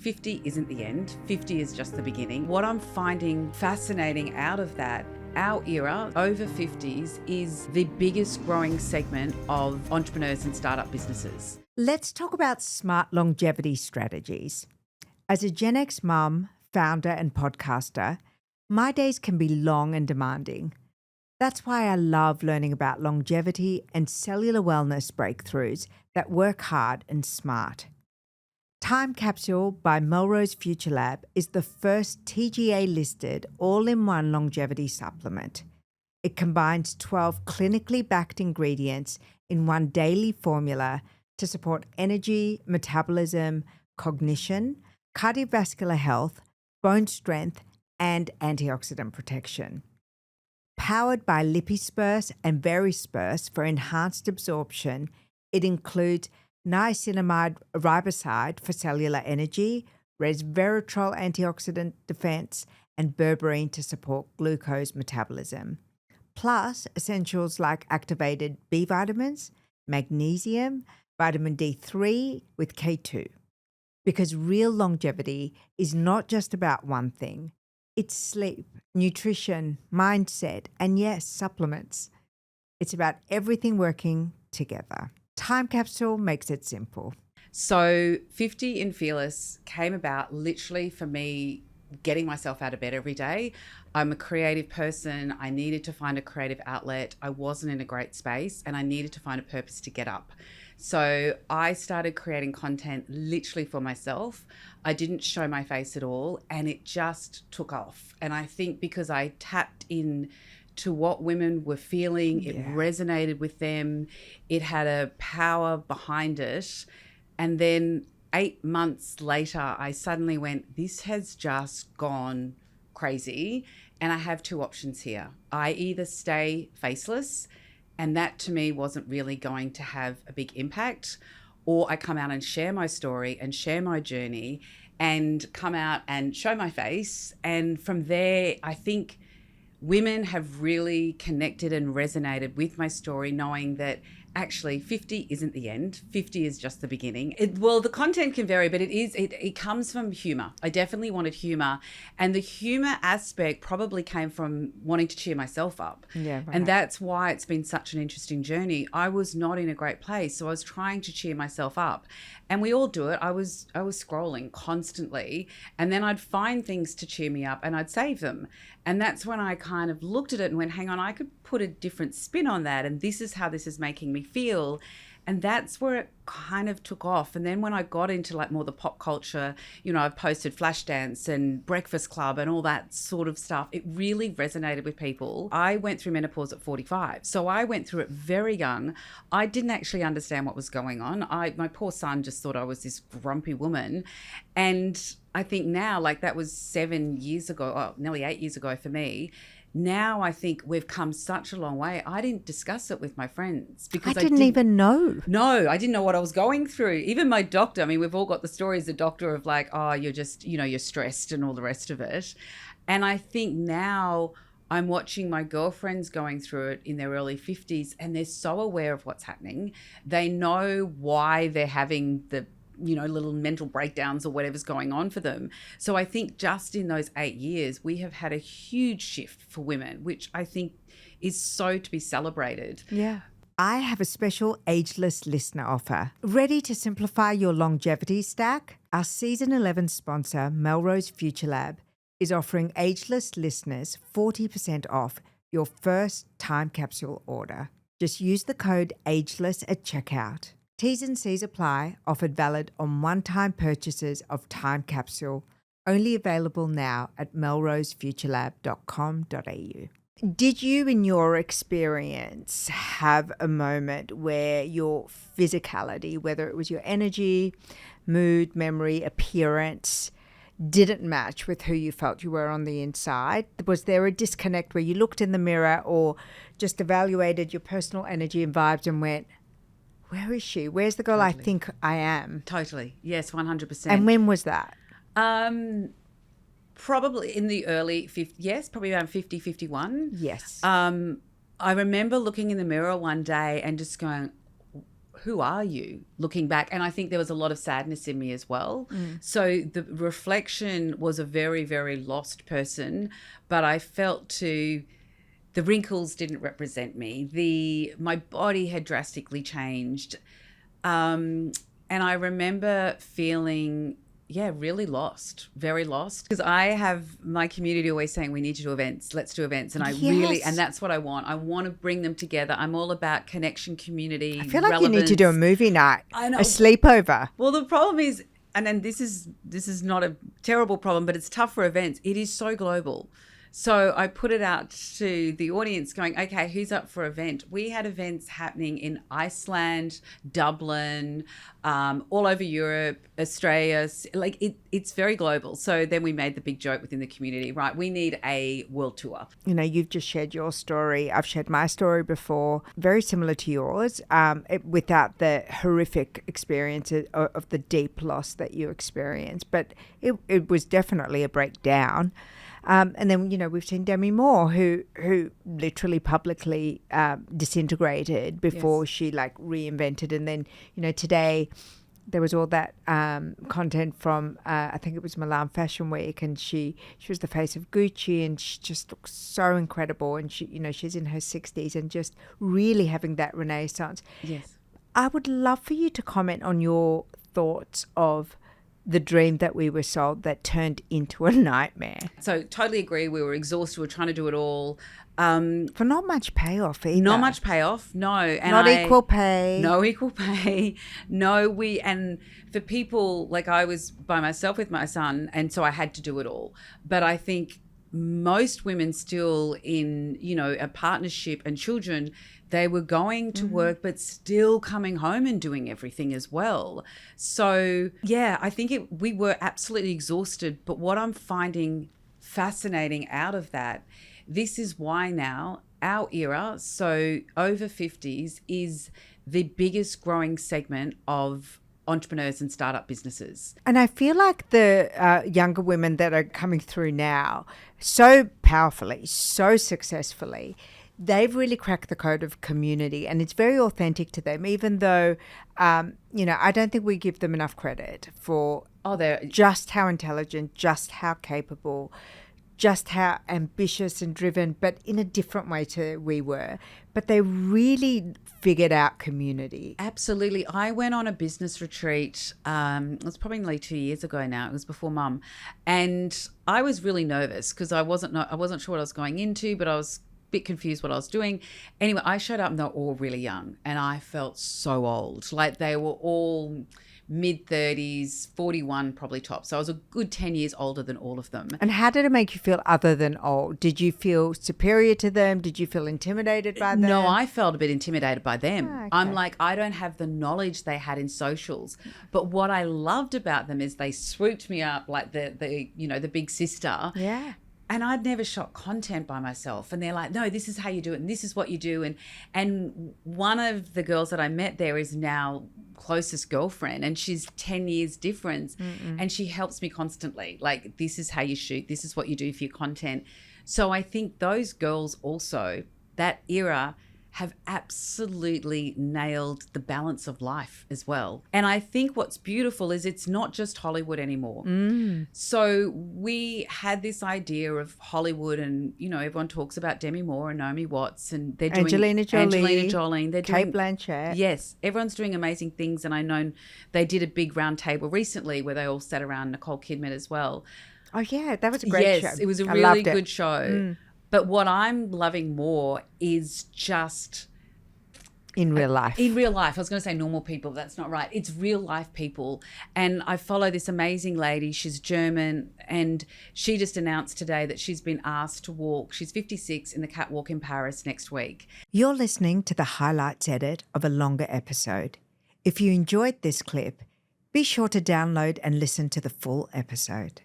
50 isn't the end. 50 is just the beginning. What I'm finding fascinating out of that, our era, over 50s, is the biggest growing segment of entrepreneurs and startup businesses. Let's talk about smart longevity strategies. As a Gen X mum, founder and podcaster, my days can be long and demanding. That's why I love learning about longevity and cellular wellness breakthroughs that work hard and smart. Time Capsule by Melrose Future Lab is the first TGA-listed all-in-one longevity supplement. It combines 12 clinically backed ingredients in one daily formula to support energy, metabolism, cognition, cardiovascular health, bone strength, and antioxidant protection. Powered by Lipisperse and Verisperse for enhanced absorption, it includes niacinamide riboside for cellular energy, resveratrol antioxidant defense, and berberine to support glucose metabolism. Plus, essentials like activated B vitamins, magnesium, vitamin D3 with K2. Because real longevity is not just about one thing. It's sleep, nutrition, mindset, and yes, supplements. It's about everything working together. Time Capsule makes it simple. So 50 in Fearless came about literally for me getting myself out of bed every day. I'm a creative person. I needed to find a creative outlet. I wasn't in a great space and I needed to find a purpose to get up. So I started creating content literally for myself. I didn't show my face at all and it just took off. And I think because I tapped in to what women were feeling, it resonated with them, it had a power behind it. And then 8 months later, I suddenly went, this has just gone crazy. And I have two options here. I either stay faceless, and that to me wasn't really going to have a big impact, or I come out and share my story and share my journey and come out and show my face. And from there, I think women have really connected and resonated with my story, knowing that actually 50 isn't the end. 50 is just the beginning. Well, the content can vary, but it comes from humor. I definitely wanted humor. And the humor aspect probably came from wanting to cheer myself up. Yeah, right. And that's why it's been such an interesting journey. I was not in a great place, so I was trying to cheer myself up. And we all do it. I was scrolling constantly, and then I'd find things to cheer me up and I'd save them. And that's when I kind of looked at it and went, hang on, I could put a different spin on that. And this is how this is making me feel. And that's where it kind of took off. And then when I got into like more the pop culture, you know, I've posted Flashdance and Breakfast Club and all that sort of stuff. It really resonated with people. I went through menopause at 45. So I went through it very young. I didn't actually understand what was going on. My poor son just thought I was this grumpy woman. And I think now, like that was 7 years ago, nearly 8 years ago for me. Now I think we've come such a long way. I didn't discuss it with my friends because I didn't even know. No, I didn't know what I was going through. Even my doctor, I mean, we've all got the stories, the doctor of like, oh, you're just, you know, you're stressed and all the rest of it. And I think now I'm watching my girlfriends going through it in their early 50s and they're so aware of what's happening. They know why they're having the, you know, little mental breakdowns or whatever's going on for them. So I think just in those 8 years, we have had a huge shift for women, which I think is so to be celebrated. Yeah. I have a special Ageless listener offer. Ready to simplify your longevity stack? Our season 11 sponsor, Melrose Future Lab, is offering Ageless listeners 40% off your first Time Capsule order. Just use the code AGELESS at checkout. T's and C's apply, offered valid on one-time purchases of Time Capsule, only available now at melrosefuturelab.com.au. Did you, in your experience, have a moment where your physicality, whether it was your energy, mood, memory, appearance, didn't match with who you felt you were on the inside? Was there a disconnect where you looked in the mirror or just evaluated your personal energy and vibes and went, where is she? Where's the girl Totally. I think I am? Totally. Yes, 100%. And when was that? Probably in the early 50s, yes, probably around 50, 51. Yes. I remember looking in the mirror one day and just going, who are you looking back? And I think there was a lot of sadness in me as well. So the reflection was a very, very lost person, but I felt the wrinkles didn't represent me. My body had drastically changed. And I remember feeling, really lost, very lost. Because I have my community always saying, we need to do events, let's do events. And and that's what I want. I want to bring them together. I'm all about connection, community, I feel like you need to do a movie night, I know. a sleepover. Well, the problem is, and then this is not a terrible problem, but it's tough for events. It is so global. So I put it out to the audience going, okay, who's up for event? We had events happening in Iceland, Dublin, all over Europe, Australia. Like it's very global. So then we made the big joke within the community, right? We need a world tour. You know, you've just shared your story. I've shared my story before, very similar to yours, without the horrific experience of the deep loss that you experienced. But it was definitely a breakdown. And then, you know, we've seen Demi Moore, who literally publicly disintegrated before she like reinvented. And then, you know, today there was all that content from, I think it was Milan Fashion Week, and she was the face of Gucci, and she just looks so incredible. And she, you know, she's in her 60s and just really having that renaissance. Yes. I would love for you to comment on your thoughts of the dream that we were sold that turned into a nightmare. So totally agree. We were exhausted. We were trying to do it all. For not much payoff either. Not much payoff, no. And not equal pay. No equal pay. No, and for people, like I was by myself with my son, and so I had to do it all. But I think most women still in, you know, a partnership and children, they were going to work but still coming home and doing everything as well. So, yeah, I think we were absolutely exhausted. But what I'm finding fascinating out of that, this is why now our era, so over 50s, is the biggest growing segment of entrepreneurs and startup businesses. And I feel like the younger women that are coming through now so powerfully, so successfully, they've really cracked the code of community, and it's very authentic to them, even though, you know, I don't think we give them enough credit for just how intelligent, just how capable, just how ambitious and driven, but in a different way to we were. But they really figured out community. Absolutely. I went on a business retreat. It was probably nearly 2 years ago now. It was before Mum. And I was really nervous because I wasn't sure what I was going into, but I was bit confused what I was doing. Anyway, I showed up and they were all really young, and I felt so old. Like they were all mid-30s, 41 probably top. So I was a good 10 years older than all of them. And how did it make you feel other than old? Did you feel superior to them? Did you feel intimidated by them? No, I felt a bit intimidated by them. Okay. I'm like, I don't have the knowledge they had in socials. But what I loved about them is they swooped me up like the you know, the big sister. Yeah. And I'd never shot content by myself. And they're like, no, this is how you do it. And this is what you do. And one of the girls that I met there is now closest girlfriend. And she's 10 years difference. And she helps me constantly. Like, this is how you shoot. This is what you do for your content. So I think those girls also, that era, have absolutely nailed the balance of life as well. And I think what's beautiful is it's not just Hollywood anymore. So we had this idea of Hollywood, and, you know, everyone talks about Demi Moore and Naomi Watts, and they're doing Angelina Jolie, they're Kate doing Blanchett. Yes, everyone's doing amazing things. And I know they did a big round table recently where they all sat around, Nicole Kidman as well. Oh yeah, that was a great show. Yes, it was a really good show. But what I'm loving more is just in real life. In real life. I was going to say normal people, but that's not right. It's real life people. And I follow this amazing lady. She's German, and she just announced today that she's been asked to walk. She's 56 in the catwalk in Paris next week. You're listening to the highlights edit of a longer episode. If you enjoyed this clip, be sure to download and listen to the full episode.